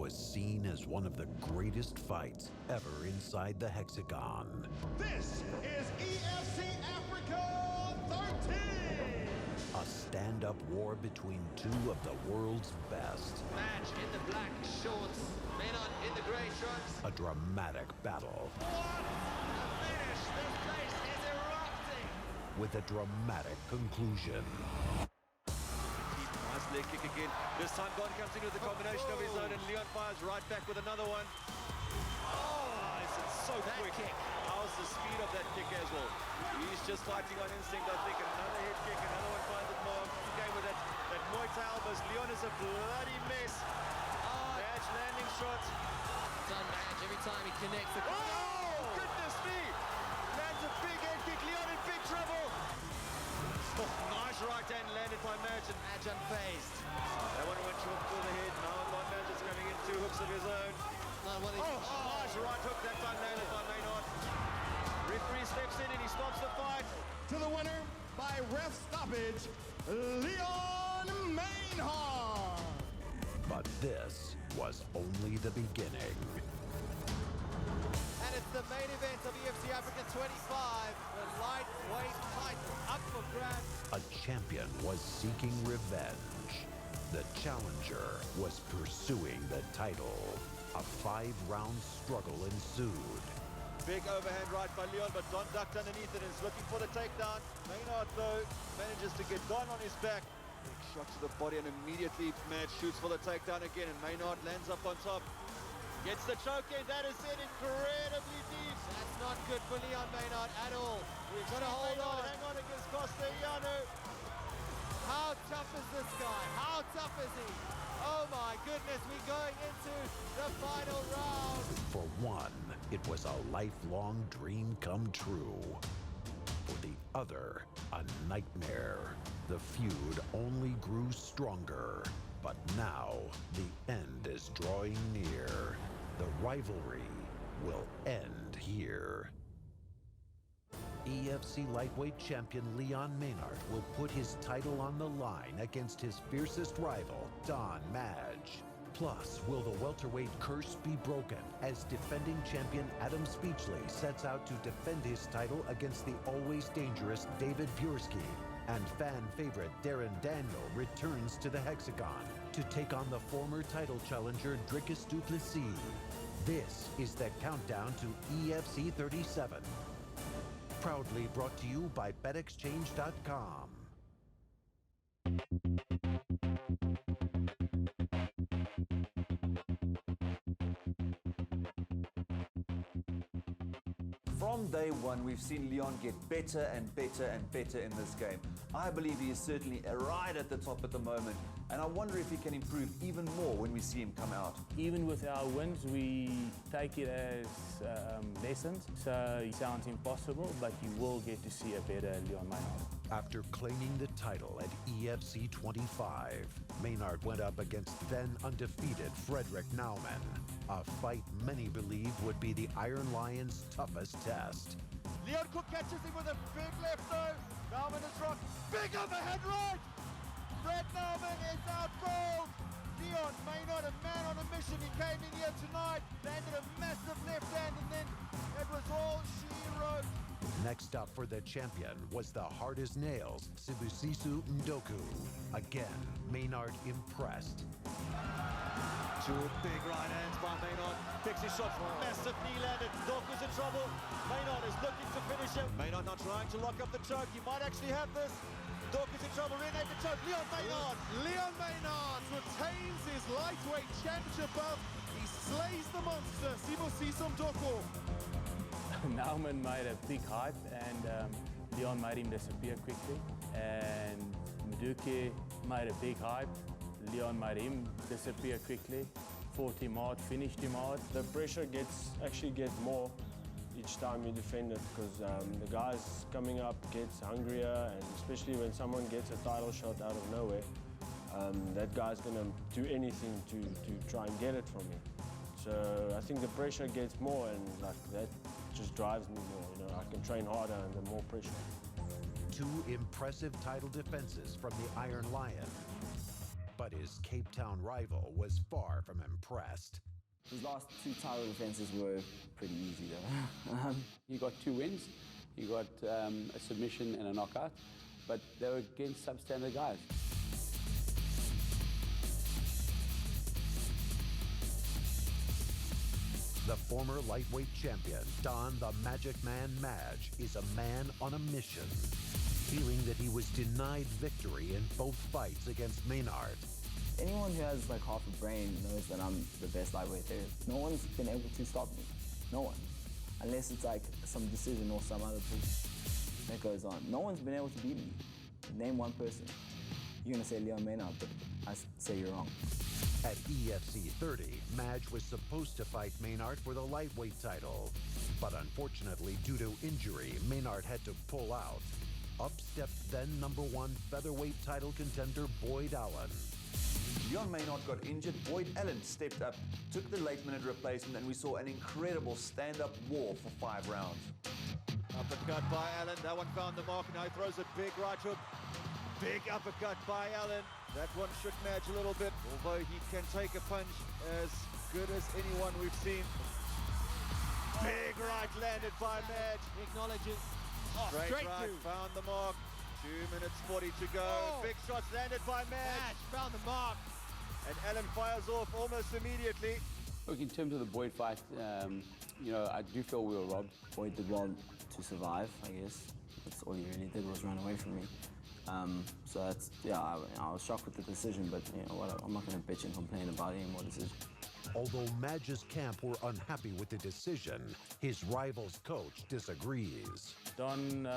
was seen as one of the greatest fights ever inside the Hexagon. This is EFC Africa 13! A stand-up war between two of the world's best. Madge in the black shorts, Mynhardt in the grey shorts. A dramatic battle. What a finish! This place is erupting! With a dramatic conclusion. Nice leg kick again. This time Don comes in with a combination of his own and Leon fires right back with another one. Oh, it's so that quick. Kick. How's the speed of that kick as well? He's just fighting on instinct, I think. Another head kick, another one finds it more. Game with that Muay Thai elbows. Leon is a bloody mess. Madge landing shot. Don Madge, every time he connects the... Oh, goodness me! Lands a big head kick. Leon in big trouble. Oh, nice right hand landed by Madge. Madge unfazed. That one went short to the head. Now Don Madge is coming in two hooks of his own. Nice right hook that time landed by Mynhardt. Referee steps in and he stops the fight. To the winner by ref stoppage, Leon Mynhardt. But this was only the beginning. And it's the main event of EFC Africa 25. The lightweight title up for grabs. A champion was seeking revenge. The challenger was pursuing the title. A 5-round struggle ensued. Big overhand right by Leon, but Don ducked underneath it and is looking for the takedown. Mynhardt, though, manages to get Don on his back. Big shot to the body and immediately Madge shoots for the takedown again, and Mynhardt lands up on top. Gets the choke in. That is it, incredibly deep. That's not good for Leon Mynhardt at all. He's got to hold on. Hang on against Castellano. How tough is this guy? How tough is he? Oh my goodness, we're going into the final round. For one, it was a lifelong dream come true. For the other, a nightmare. The feud only grew stronger. But now, the end is drawing near. The rivalry will end here. EFC lightweight champion Leon Mynhardt will put his title on the line against his fiercest rival, Don Madge. Plus, will the welterweight curse be broken as defending champion Adam Speechley sets out to defend his title against the always dangerous David Buirski? And fan favorite Darren Daniel returns to the Hexagon to take on the former title challenger Dricus du Plessis. This is the countdown to EFC 37. Proudly brought to you by BetExchange.com. From day one, we've seen Leon get better and better and better in this game. I believe he is certainly right at the top at the moment, and I wonder if he can improve even more when we see him come out. Even with our wins, we take it as lessons, so it sounds impossible, but you will get to see a better Leon Mynhardt. After claiming the title at EFC 25, Mynhardt went up against then undefeated Frederick Naumann, a fight many believe would be the Iron Lion's toughest test. Leon Cook catches him with a big left though. Naumann is rocked. Big overhead right! Fred Naumann is out cold. Leon Mynhardt, a man on a mission. He came in here tonight, landed a massive left hand, and then it was all she wrote. Next up for the champion was the hard as nails, Sibusiso Ndoku. Again, Mynhardt impressed. Two big right hands by Mynhardt. Picks his shot, massive knee landed. Ndoku's in trouble. Mynhardt is looking to finish him. Mynhardt not trying to lock up the choke. He might actually have this. Ndoku's in trouble. Renate the choke. Leon Mynhardt. Leon Mynhardt retains his lightweight championship belt. He slays the monster, Sibusiso Ndoku. Naumann made a big hype, and Leon made him disappear quickly. And Ndoku made a big hype. Leon made him disappear quickly. Fought him hard, finished him hard. The pressure actually gets more each time you defend it, because the guys coming up gets hungrier, and especially when someone gets a title shot out of nowhere, that guy's gonna do anything to try and get it from me. So I think the pressure gets more, and like that just drives me more. You know, I can train harder under more pressure. Two impressive title defenses from the Iron Lion. But is Cape Town rival was far from impressed. His last 2 title defenses were pretty easy though. He got 2 wins. He got a submission and a knockout, but they were against substandard guys. The former lightweight champion, Don the Magic Man Madge, is a man on a mission, feeling that he was denied victory in both fights against Mynhardt. Anyone who has like half a brain knows that I'm the best lightweight there is. No one's been able to stop me. No one. Unless it's like some decision or some other thing that goes on. No one's been able to beat me. Name one person. You're gonna say Leon Mynhardt, but I say you're wrong. At EFC 30, Madge was supposed to fight Mynhardt for the lightweight title. But unfortunately, due to injury, Mynhardt had to pull out. Up stepped then #1 featherweight title contender Boyd Allen. Leon Mynhardt got injured. Boyd Allen stepped up, took the late-minute replacement, and we saw an incredible stand-up war for 5 rounds. Uppercut by Allen. That one found the mark. Now he throws a big right hook. Big uppercut by Allen. That one shook Madge a little bit, although he can take a punch as good as anyone we've seen. Big right landed by Madge. He acknowledges. Straight Straight right, through. found the mark. 2 minutes 40 to go. Oh. Big shots landed by Madge. Madge found the mark. And Allen fires off almost immediately. Look, in terms of the Boyd fight, you know, I do feel we were robbed. Boyd did well to survive, I guess. That's all he really did was run away from me. So that's, yeah, I was shocked with the decision, but you know what, I'm not going to bitch and complain about any more decision. Although Madge's camp were unhappy with the decision, his rival's coach disagrees. Don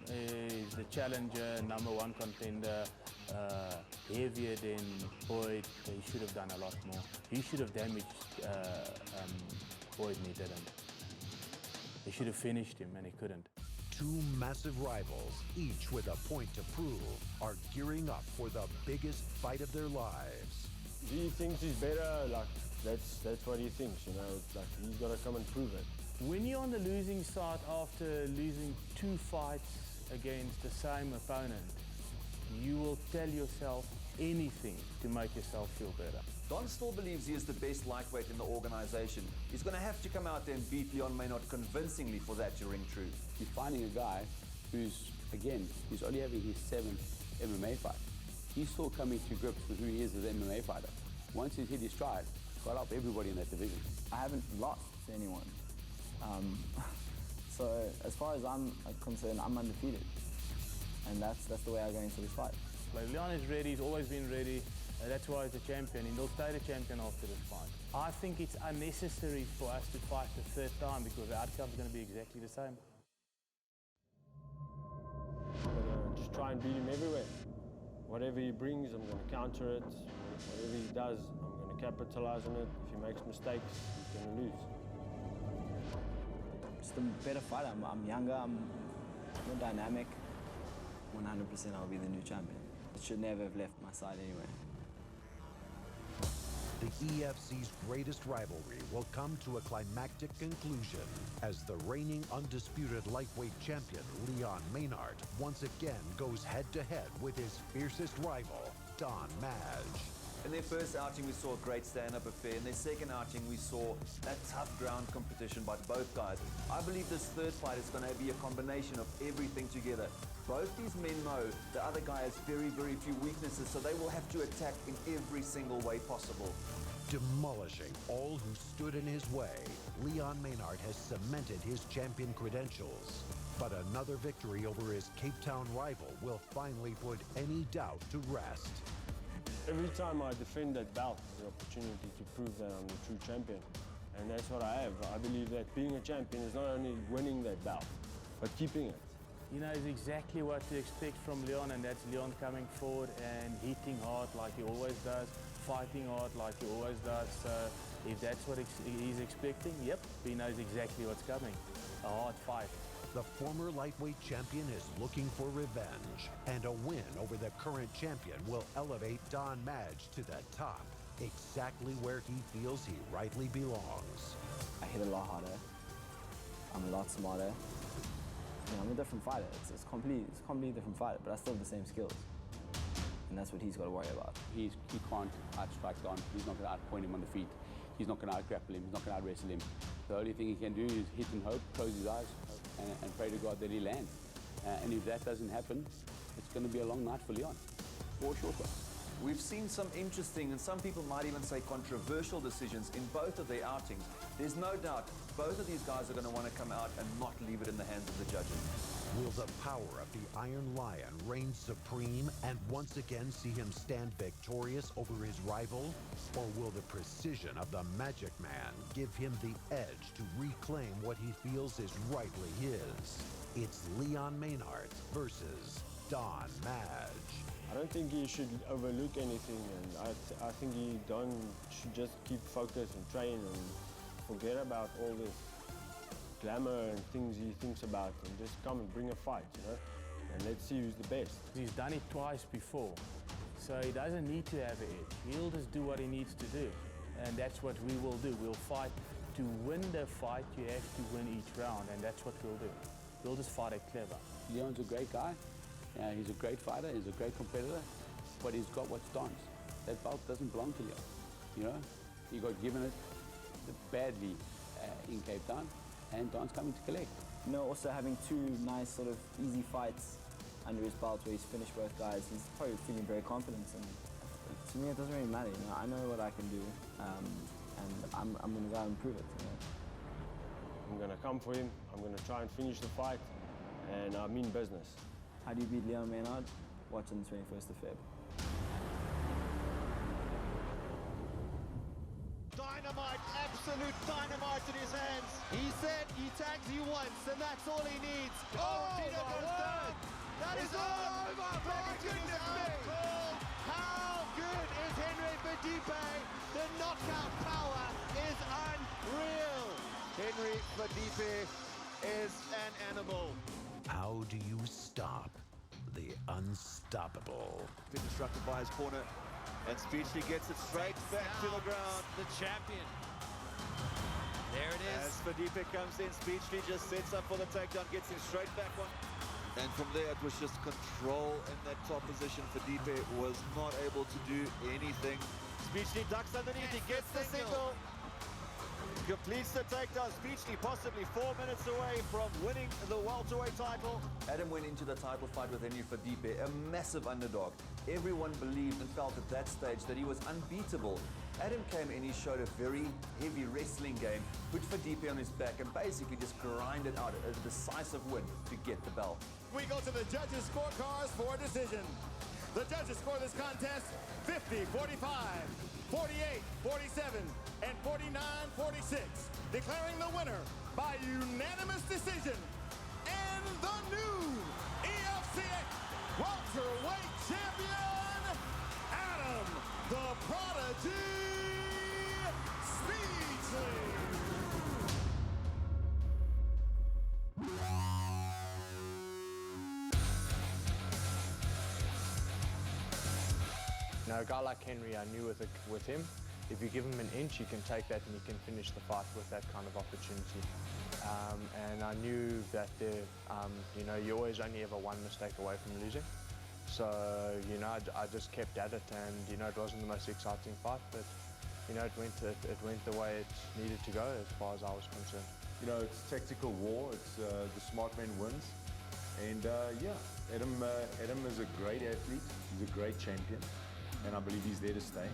is the challenger, #1 contender, heavier than Boyd. He should have done a lot more. He should have damaged Boyd, and he didn't. He should have finished him, and he couldn't. 2 massive rivals, each with a point to prove, are gearing up for the biggest fight of their lives. He thinks he's better, like, that's what he thinks, you know. It's like, he's got to come and prove it. When you're on the losing side after losing 2 fights against the same opponent, you will tell yourself anything to make yourself feel better. Don still believes he is the best lightweight in the organization. He's going to have to come out there and beat Leon Mynhardt convincingly for that to ring true. You're finding a guy who's, again, he's only having his 7th MMA fight. He's still coming to grips with who he is as an MMA fighter. Once he's hit his stride, got up everybody in that division. I haven't lost to anyone. So as far as I'm concerned, I'm undefeated. And that's the way I go into this fight. Like, Leon is ready, he's always been ready. That's why he's a champion, and he'll stay the champion after this fight. I think it's unnecessary for us to fight the 3rd time because the outcome is going to be exactly the same. I'm going to just try and beat him everywhere. Whatever he brings, I'm going to counter it. Whatever he does, I'm going to capitalize on it. If he makes mistakes, he's going to lose. Just a better fighter. I'm younger, I'm more dynamic. 100% I'll be the new champion. It should never have left my side anyway. The EFC's greatest rivalry will come to a climactic conclusion as the reigning undisputed lightweight champion, Leon Mynhardt, once again goes head-to-head with his fiercest rival, Don Madge. In their first outing, we saw a great stand-up affair. In their second outing, we saw that tough ground competition by both guys. I believe this 3rd fight is going to be a combination of everything together. Both these men know the other guy has very, very few weaknesses, so they will have to attack in every single way possible. Demolishing all who stood in his way, Leon Mynhardt has cemented his champion credentials. But another victory over his Cape Town rival will finally put any doubt to rest. Every time I defend that belt is an opportunity to prove that I'm the true champion. And that's what I have. I believe that being a champion is not only winning that belt, but keeping it. He knows exactly what to expect from Leon, and that's Leon coming forward and hitting hard like he always does, fighting hard like he always does. So if that's what he's expecting, yep, he knows exactly what's coming. A hard fight. The former lightweight champion is looking for revenge, and a win over the current champion will elevate Don Madge to the top, exactly where he feels he rightly belongs. I hit a lot harder. I'm a lot smarter. You know, I'm a different fighter. It's completely different fighter, but I still have the same skills. and that's what he's got to worry about. He can't outstrike Don. He's not going to outpoint him on the feet. He's not going to outgrapple him. He's not going to outwrestle him. The only thing he can do is hit and hope, close his eyes, and pray to God that he lands. And if that doesn't happen, it's going to be a long night for Leon, or a short one. We've seen some interesting, and some people might even say controversial decisions in both of their outings. There's no doubt both of these guys are going to want to come out and not leave it in the hands of the judges. Will the power of the Iron Lion reign supreme and once again see him stand victorious over his rival? Or will the precision of the Magic Man give him the edge to reclaim what he feels is rightly his? It's Leon Mynhardt versus Don Madge. I don't think he should overlook anything, and I think Don should just keep focused and train and forget about all this glamour and things he thinks about, and just come and bring a fight, you know? And let's see who's the best. He's done it twice before, so he doesn't need to have an edge. He'll just do what he needs to do, and that's what we will do. We'll fight. To win the fight, you have to win each round, and that's what we'll do. We'll just fight it clever. Leon's a great guy. He's a great fighter. He's a great competitor, but he's got what's Don's. That belt doesn't belong to Leon. You know, he got given it badly in Cape Town, and Don's coming to collect. You know, also having two nice sort of easy fights under his belt where he's finished both guys, he's probably feeling very confident. And to me, it doesn't really matter. You know, I know what I can do, and I'm going to go and prove it. You know? I'm going to come for him. I'm going to try and finish the fight, and I mean business. How do you beat Leon Mynhardt? Watch on the 21st of Feb. Dynamite, absolute dynamite in his hands. He said he tags you once, and that's all he needs. Oh, Dino goes down. That is all over. My goodness me. How good is Henry Fadipe? The knockout power is unreal. Henry Fadipe is an animal. How do you stop the unstoppable? Been disrupted by his corner, and Speechley gets it straight back to the ground. The champion. There it is. As Fadipe comes in, Speechley just sets up for the takedown, gets him straight back on. And from there, it was just control in that top position. Fadipe was not able to do anything. Speechley ducks underneath, he gets the single. Completes the takedown. Speechley possibly 4 minutes away from winning the welterweight title. Adam went into the title fight with Henry Fadipe, a massive underdog. Everyone believed and felt at that stage that he was unbeatable. Adam came in, he showed a very heavy wrestling game, put Fadipe on his back and basically just grinded out a decisive win to get the belt. We go to the judges' scorecards for a decision. The judges score this contest 50-45, 48-47, and 49-46, declaring the winner by unanimous decision and the new EFC welterweight champion, Adam the Prodigy Speechley. You know, a guy like Henry, I knew with him, if you give him an inch, you can take that and you can finish the fight with that kind of opportunity. And I knew that you know, you always only ever one mistake away from losing. So, you know, I just kept at it, and, you know, it wasn't the most exciting fight, but, you know, it went the way it needed to go as far as I was concerned. You know, it's tactical war. It's the smart man wins. And yeah, Adam is a great athlete. He's a great champion. And I believe he's there to stay.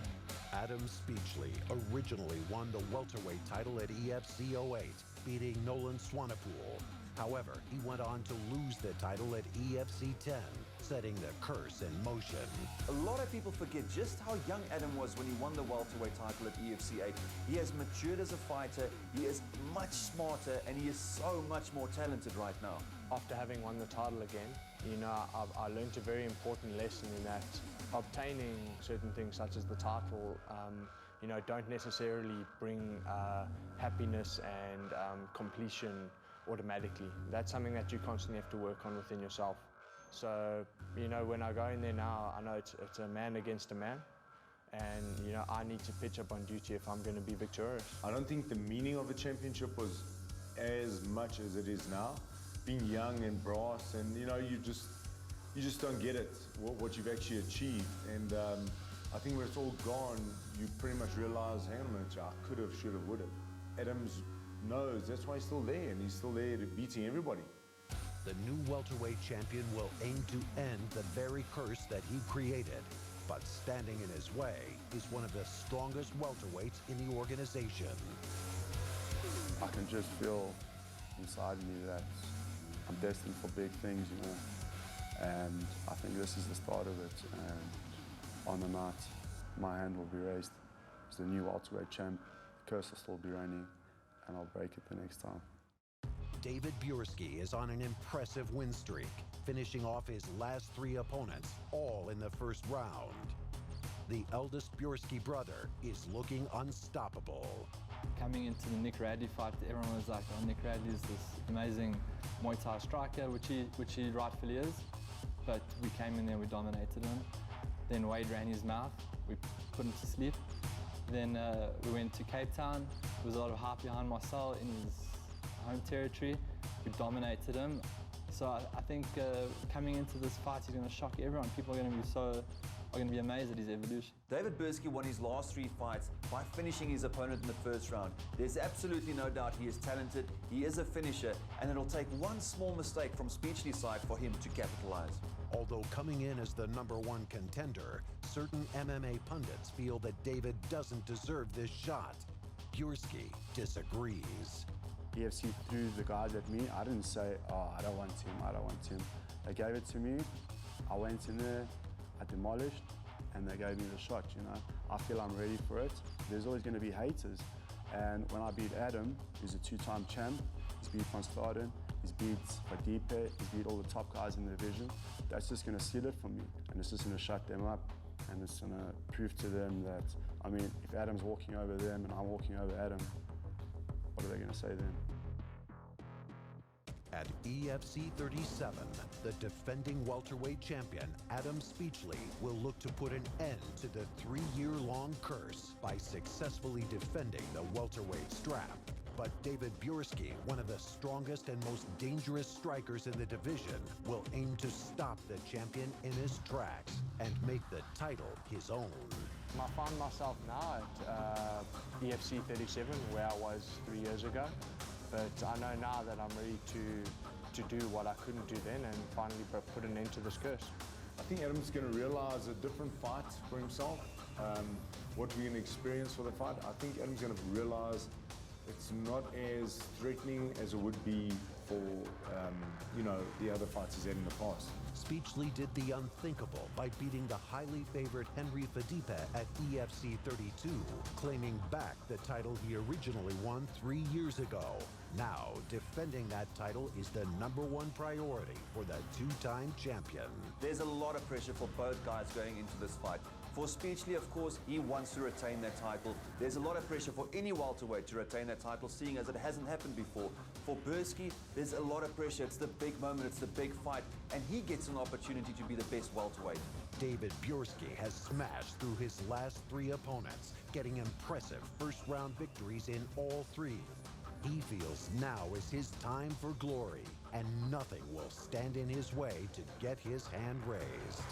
Adam Speechley originally won the welterweight title at EFC 08, beating Nolan Swanepoel. However, he went on to lose the title at EFC 10, setting the curse in motion. A lot of people forget just how young Adam was when he won the welterweight title at EFC 8. He has matured as a fighter, he is much smarter, and he is so much more talented right now. After having won the title again, you know, I learned a very important lesson in that obtaining certain things such as the title, you know, don't necessarily bring happiness and completion automatically. That's something that you constantly have to work on within yourself. So, you know, when I go in there now, I know it's a man against a man, and, you know, I need to pitch up on duty if I'm going to be victorious. I don't think the meaning of a championship was as much as it is now. Being young and brass, and, you know, you just you just don't get it, what you've actually achieved. And I think when it's all gone, you pretty much realize, hang on a minute, I could have, should have, would have. Adams knows that's why he's still there, and he's still there beating everybody. The new welterweight champion will aim to end the very curse that he created. But standing in his way is one of the strongest welterweights in the organization. I can just feel inside me that I'm destined for big things, you know. And I think this is the start of it. And on the night, my hand will be raised as the new welterweight champ. The curse will still be reigning, and I'll break it the next time. David Buirski is on an impressive win streak, finishing off his last 3 opponents, all in the first round. The eldest Buirski brother is looking unstoppable. Coming into the Nick Radley fight, everyone was like, oh, Nick Radley is this amazing Muay Thai striker, which he rightfully is. But we came in there, we dominated him. Then Wade ran his mouth, we put him to sleep. Then we went to Cape Town. There was a lot of hype behind Marcel in his home territory. We dominated him. So I think coming into this fight, he's going to shock everyone. People are going to be amazed at his evolution. David Buirski won his last 3 fights by finishing his opponent in the first round. There's absolutely no doubt he is talented, he is a finisher, and it'll take one small mistake from Speechley's side for him to capitalize. Although coming in as the #1 contender, certain MMA pundits feel that David doesn't deserve this shot. Buirski disagrees. EFC threw the guys at me. I didn't say, oh, I don't want him, I don't want him. They gave it to me. I went in there, I demolished, and they gave me the shot, you know. I feel I'm ready for it. There's always going to be haters. And when I beat Adam, who's a 2-time champ, he's beat Van Staden, he's beat Fadipe, he's beat all the top guys in the division, that's just going to seal it for me. And it's just going to shut them up. And it's going to prove to them that, I mean, if Adam's walking over them and I'm walking over Adam, what are they going to say then? At EFC 37, the defending welterweight champion, Adam Speechley, will look to put an end to the 3-year-long curse by successfully defending the welterweight strap. But David Buirski, one of the strongest and most dangerous strikers in the division, will aim to stop the champion in his tracks and make the title his own. I find myself now at EFC 37, where I was 3 years ago. But I know now that I'm ready to do what I couldn't do then and finally put an end to this curse. I think Adam's going to realize a different fight for himself, what we're going to experience for the fight. I think Adam's going to realize it's not as threatening as it would be for, you know, the other fights he's had in the past. Speechley did the unthinkable by beating the highly favored Henry Fadipe at EFC 32, claiming back the title he originally won 3 years ago. Now, defending that title is the #1 priority for the 2-time champion. There's a lot of pressure for both guys going into this fight. For Speechley, of course, he wants to retain that title. There's a lot of pressure for any welterweight to retain that title, seeing as it hasn't happened before. For Buirski, there's a lot of pressure. It's the big moment, it's the big fight, and he gets an opportunity to be the best welterweight. David Buirski has smashed through his last 3 opponents, getting impressive first-round victories in all 3. He feels now is his time for glory, and nothing will stand in his way to get his hand raised.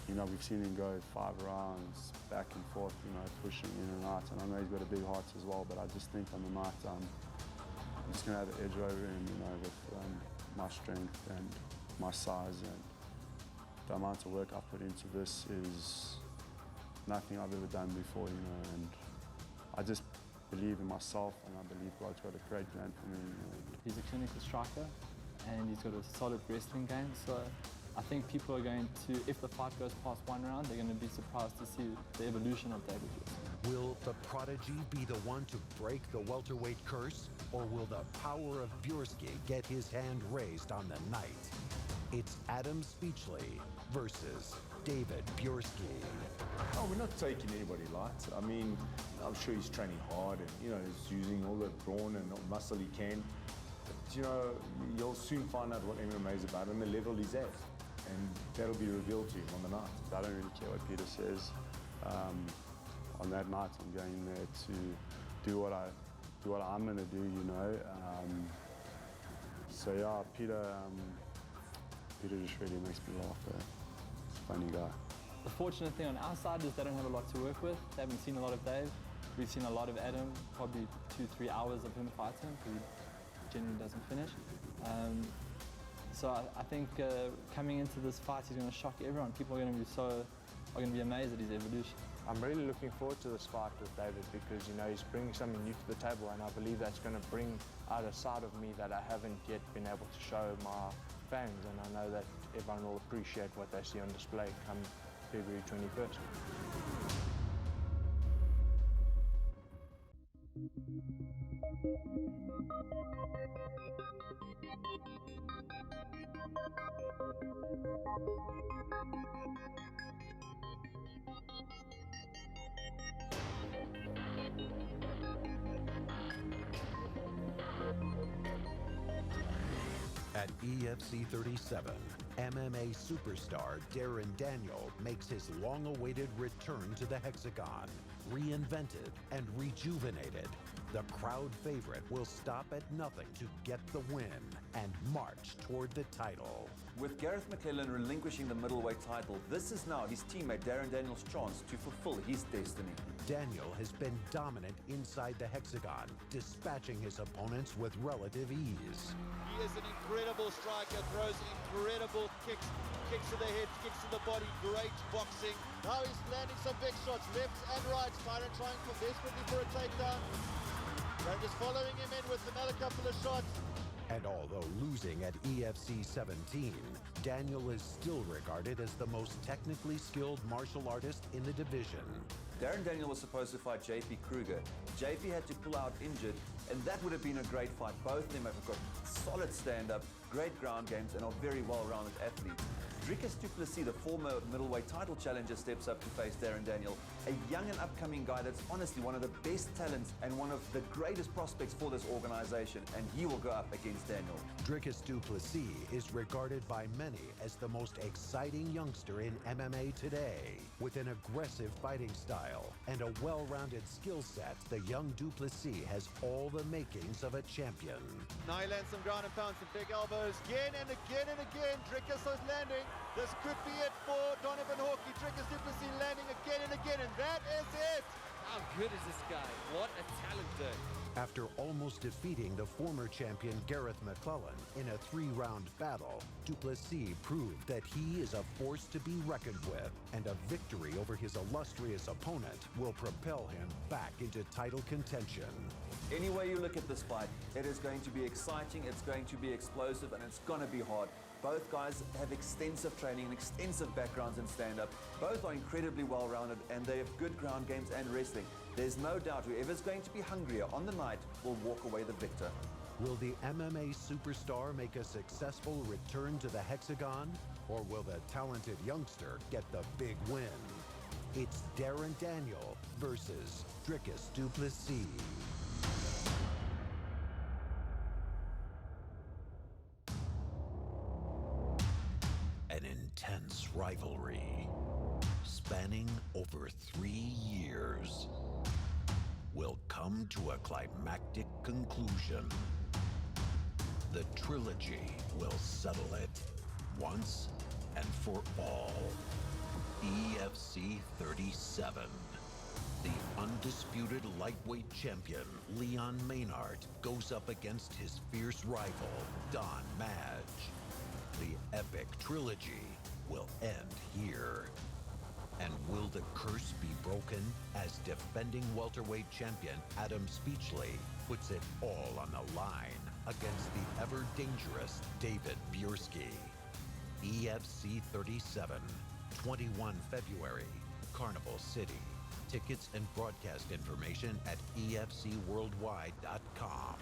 You know, we've seen him go 5 rounds, back and forth, you know, pushing in and out. And I know he's got a big heart as well, but I just think on the night, I'm just going to have an edge over him, you know, with my strength and my size. And the amount of work I've put into this is nothing I've ever done before, you know. And I just believe in myself, and I believe God's got a great plan for me. You know. He's a clinical striker, and he's got a solid wrestling game. So I think people are going to, if the fight goes past 1 round, they're going to be surprised to see the evolution of David Buirski. Will the prodigy be the one to break the welterweight curse, or will the power of Buirski get his hand raised on the night? It's Adam Speechley versus David Buirski. Oh, we're not taking anybody light. I mean, I'm sure he's training hard and, you know, he's using all the brawn and muscle he can. But, you know, you'll soon find out what MMA is about and the level he's at. And that'll be revealed to him on the night. I don't really care what Peter says. On that night, I'm going there to do what I'm going to do, you know. So yeah, Peter just really makes me laugh. funny guy. The fortunate thing on our side is they don't have a lot to work with. They haven't seen a lot of Dave. We've seen a lot of Adam, probably 2-3 hours of him fighting, because he generally doesn't finish. So I think coming into this fight, he's going to shock everyone. People are going to be amazed at his evolution. I'm really looking forward to this fight with David because, you know, he's bringing something new to the table, and I believe that's going to bring out a side of me that I haven't yet been able to show my fans, and I know that everyone will appreciate what they see on display come February 21st. At EFC 37, MMA superstar Darren Daniel makes his long-awaited return to the Hexagon, reinvented and rejuvenated. The crowd favorite will stop at nothing to get the win and march toward the title. With Gareth McClellan relinquishing the middleweight title, this is now his teammate Darren Daniel's chance to fulfill his destiny. Daniel has been dominant inside the Hexagon, dispatching his opponents with relative ease. He is an incredible striker, throws incredible kicks, kicks to the head, kicks to the body, great boxing. Now he's landing some big shots, left and right. Tyrant trying desperately for a takedown. They're just following him in with another couple of shots. And although losing at EFC 17, Daniel is still regarded as the most technically skilled martial artist in the division. Darren Daniel was supposed to fight JP Kruger. JP had to pull out injured, and that would have been a great fight. Both of them have got solid stand-up, great ground games, and are very well-rounded athletes. Dricus du Plessis, the former middleweight title challenger, steps up to face Darren Daniel, a young and upcoming guy that's honestly one of the best talents and one of the greatest prospects for this organization, and he will go up against Daniel. Dricus du Plessis is regarded by many as the most exciting youngster in MMA today. With an aggressive fighting style and a well-rounded skill set, the young du Plessis has all the makings of a champion. Now he lands some ground and pound, some big elbows. Again and again and again, Dricus is landing. This could be it for Donovan Hawkey. Dricus du Plessis landing again and again, and that is it. How good is this guy? What a talent, dude. After almost defeating the former champion Gareth McClellan in a 3-round battle, du Plessis proved that he is a force to be reckoned with, and a victory over his illustrious opponent will propel him back into title contention. Any way you look at this fight, it is going to be exciting, it's going to be explosive, and it's going to be hard. Both guys have extensive training and extensive backgrounds in stand-up. Both are incredibly well-rounded, and they have good ground games and wrestling. There's no doubt whoever's going to be hungrier on the night will walk away the victor. Will the MMA superstar make a successful return to the Hexagon, or will the talented youngster get the big win? It's Darren Daniel versus Dricus du Plessis. An intense rivalry spanning over 3 years will come to a climactic conclusion. The trilogy will settle it once and for all. EFC 37. The undisputed lightweight champion, Leon Mynhardt, goes up against his fierce rival, Don Madge. The epic trilogy will end here. And will the curse be broken as defending welterweight champion Adam Speechley puts it all on the line against the ever-dangerous David Buirski? EFC 37, 21 February, Carnival City. Tickets and broadcast information at efcworldwide.com.